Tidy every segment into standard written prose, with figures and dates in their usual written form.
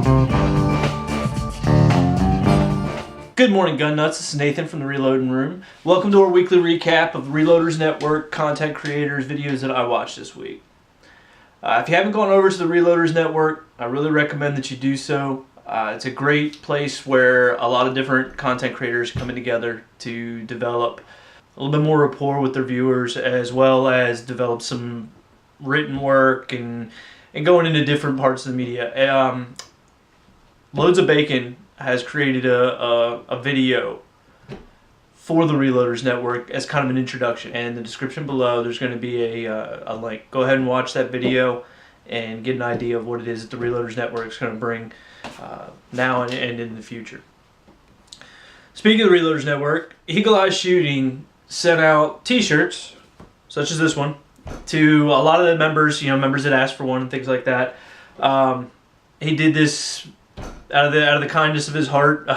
Good morning, Gun Nuts. This is Nathan from the Reloading Room. Welcome to our weekly recap of Reloaders Network content creators' videos that I watched this week. If you haven't gone over to the Reloaders Network, I really recommend that you do so. It's a great place where a lot of different content creators are coming together to develop a little bit more rapport with their viewers, as well as develop some written work and going into different parts of the media. Loads of Bacon has created a video for the Reloaders Network as kind of an introduction. And in the description below, there's going to be a link. Go ahead and watch that video and get an idea of what it is that the Reloaders Network is going to bring now and in the future. Speaking of the Reloaders Network, Eagle Eye Shooting sent out t-shirts, such as this one, to a lot of the members, members that asked for one and things like that. He did this out of the kindness of his heart.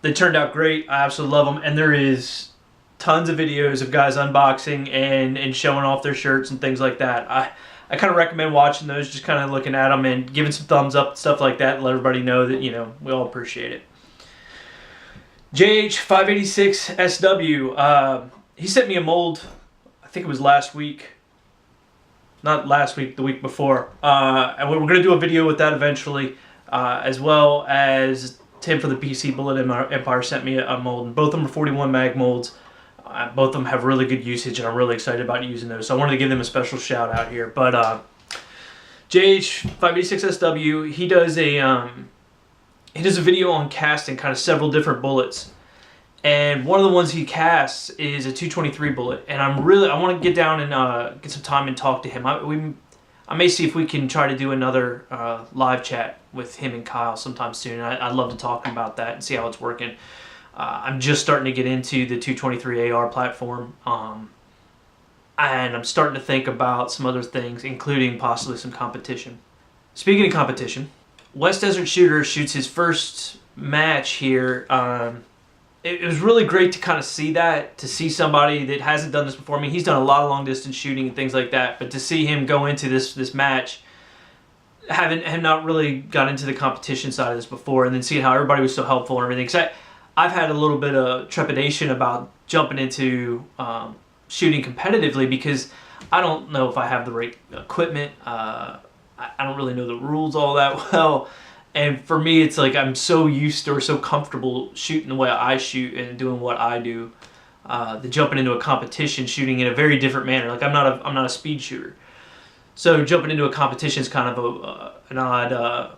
They turned out great. I absolutely love them, and there is tons of videos of guys unboxing and showing off their shirts and things like that. I kind of recommend watching those, just kind of looking at them and giving some thumbs up, stuff like that, and let everybody know that we all appreciate it. JH586SW, he sent me a mold. I think it was last week. Not last week, the week before. And we're going to do a video with that eventually, as well as Tim for the PC Bullet Empire sent me a mold. And both of them are 41 mag molds. Both of them have really good usage, and I'm really excited about using those. So I wanted to give them a special shout out here. But JH586SW, he does a video on casting kind of several different bullets. And one of the ones he casts is a 223 bullet, and I want to get down and get some time and talk to him. I may see if we can try to do another live chat with him and Kyle sometime soon. I'd love to talk about that and see how it's working. I'm just starting to get into the 223 AR platform, and I'm starting to think about some other things, including possibly some competition. Speaking of competition, West Desert Shooter shoots his first match here. It was really great to kind of see that, to see somebody that hasn't done this before. I mean, he's done a lot of long distance shooting and things like that, but to see him go into this match, having not really got into the competition side of this before, and then seeing how everybody was so helpful and everything. Because I've had a little bit of trepidation about jumping into shooting competitively, because I don't know if I have the right equipment. I don't really know the rules all that well. And for me, it's like I'm so used to or so comfortable shooting the way I shoot and doing what I do, that jumping into a competition shooting in a very different manner. Like I'm not a speed shooter, so jumping into a competition is kind of an odd.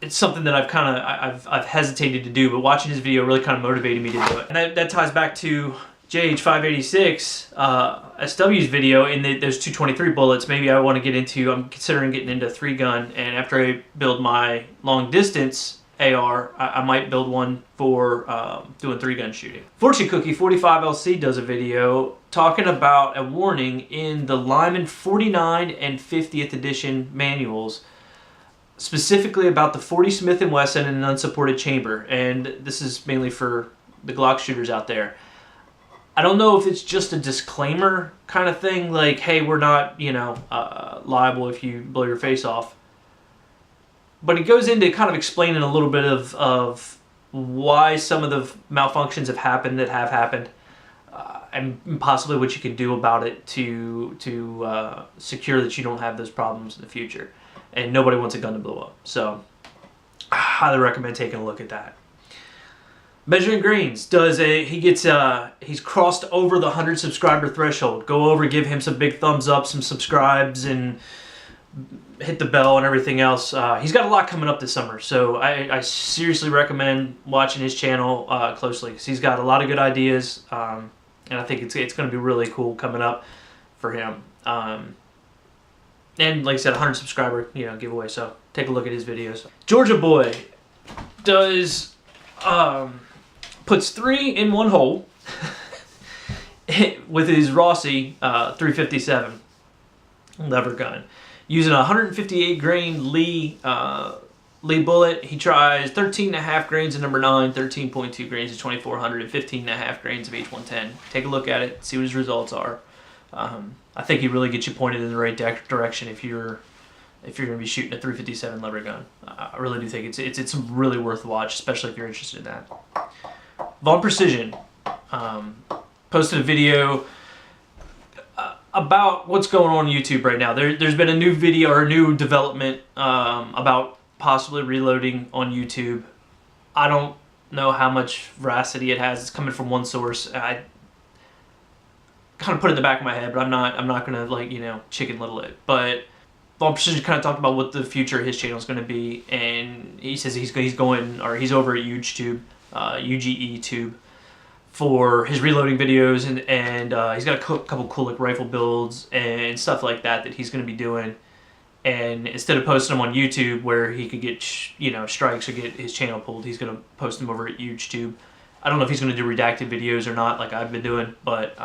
It's something that I've hesitated to do, but watching his video really kind of motivated me to do it. And that ties back to JH586 SW's video in those 223 bullets. Maybe I want to get into, I'm considering getting into 3-gun, and after I build my long distance AR, I might build one for doing 3-gun shooting. Fortune Cookie 45LC does a video talking about a warning in the Lyman 49 and 50th edition manuals, specifically about the 40 Smith & Wesson in an unsupported chamber, and this is mainly for the Glock shooters out there. I don't know if it's just a disclaimer kind of thing, like, hey, we're not, liable if you blow your face off. But it goes into kind of explaining a little bit of why some of the malfunctions have happened, and possibly what you can do about it to secure that you don't have those problems in the future. And nobody wants a gun to blow up. So I highly recommend taking a look at that. Measuring Greens he's crossed over the 100 subscriber threshold. Go over, give him some big thumbs up, some subscribes, and hit the bell and everything else. He's got a lot coming up this summer, so I seriously recommend watching his channel closely, because he's got a lot of good ideas, and I think it's going to be really cool coming up for him. And like I said, 100 subscriber giveaway, so take a look at his videos. Georgia Boy does puts 3 in one hole with his Rossi 357 lever gun, using a 158 grain Lee bullet. He tries 13.5 grains of number 9, 13.2 grains of 2400, and 15.5 grains of H110. Take a look at it, see what his results are. I think he really gets you pointed in the right direction if you're if you're going to be shooting a 357 lever gun. I really do think it's really worth a watch, especially if you're interested in that. Vaughn Precision posted a video about what's going on YouTube right now. There's been a new video or a new development about possibly reloading on YouTube. I don't know how much veracity it has. It's coming from one source. I kind of put it in the back of my head, but I'm not gonna, like, you know, chicken little it. But Vaughn Precision kind of talked about what the future of his channel is going to be, and he says he's over at UGEtube, UGEtube, for his reloading videos, and he's got a couple cool, like, rifle builds and stuff like that he's going to be doing. And instead of posting them on YouTube where he could get strikes or get his channel pulled, he's going to post them over at UGEtube. I don't know if he's going to do redacted videos or not, like I've been doing, but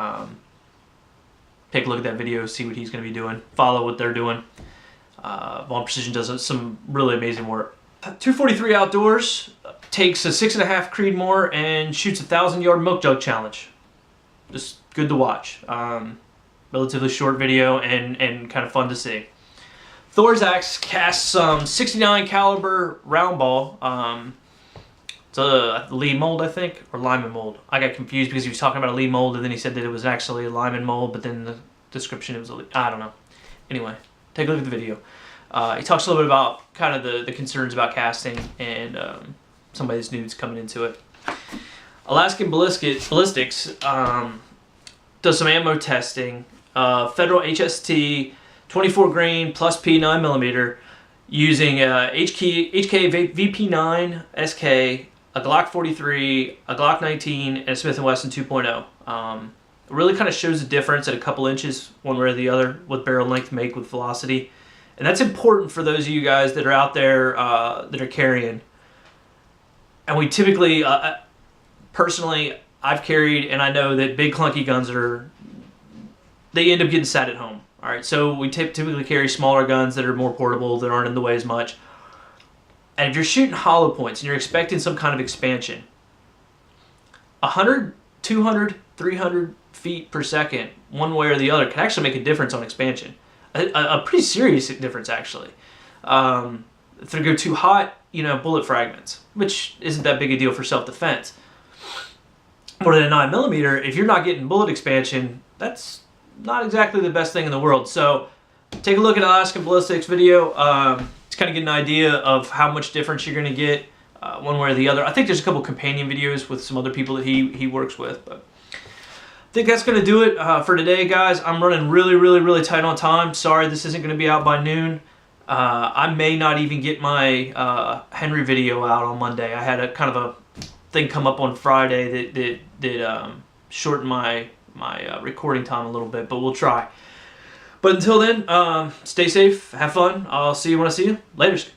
take a look at that video, see what he's going to be doing, follow what they're doing. Vaughn Precision does some really amazing work. 243 Outdoors takes a 6.5 Creedmoor and shoots a 1,000-yard milk jug challenge. Just good to watch. Relatively short video and kind of fun to see. Thor's Axe casts some 69 caliber round ball. It's a Lee mold, I think, or Lyman mold. I got confused because he was talking about a Lee mold, and then he said that it was actually a Lyman mold, but then in the description it was a Lee. I don't know. Anyway, take a look at the video. He talks a little bit about kind of the concerns about casting and somebody's nudes coming into it. Alaskan Ballistics does some ammo testing. Federal HST 24 grain plus P 9mm using HK VP9 SK, a Glock 43, a Glock 19, and a Smith & Wesson 2.0. It really kind of shows the difference at a couple inches one way or the other, what barrel length make with velocity. And that's important for those of you guys that are out there that are carrying. And we typically, personally, I've carried, and I know that big clunky guns they end up getting sat at home. All right, so we typically carry smaller guns that are more portable, that aren't in the way as much. And if you're shooting hollow points and you're expecting some kind of expansion, 100, 200, 300 feet per second, one way or the other, can actually make a difference on expansion. A pretty serious difference, actually. If they go too hot, bullet fragments, which isn't that big a deal for self-defense. More than a 9mm, if you're not getting bullet expansion, that's not exactly the best thing in the world. So take a look at Alaskan Ballistics video to kind of get an idea of how much difference you're going to get one way or the other. I think there's a couple companion videos with some other people that he works with, but I think that's going to do it for today, guys. I'm running really tight on time. Sorry this isn't going to be out by noon. I may not even get my Henry video out on Monday. I had a kind of a thing come up on Friday that shortened my recording time a little bit, but we'll try. But until then, stay safe, have fun. I'll see you when I see you. Laters.